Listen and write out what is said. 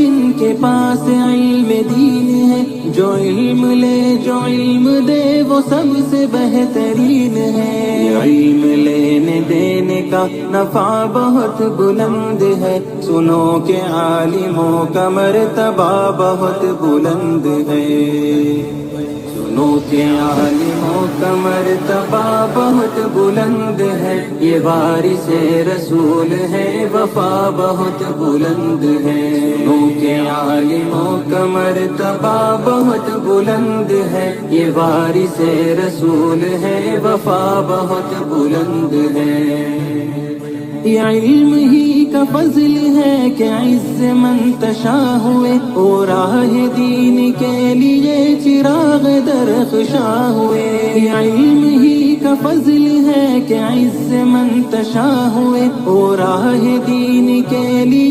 جن کے پاس علم دین ہے، جو علم لے جو علم دے وہ سب سے بہترین ہے۔ علم لینے دینے کا نفع بہت بلند ہے، سنو کہ عالموں کا مرتبہ بہت بلند ہے۔ سنو کہ عالموں کا مرتبہ بہت بلند ہے، یہ وارث رسول ہے، وفا بہت بلند ہے۔ سنو کہ عالموں کا مرتبہ بہت بلند ہے، یہ وارث رسول ہے، وفا بہت بلند ہے۔ یہ علم ہی کا فضل ہے کہ عز منتشا ہوئے، اور راہ دین کے لیے چراغ درخشاں ہوئے۔ یہ علم ہی کا فضل ہے کہ عز منتشا ہوئے، اور راہ دین کے لیے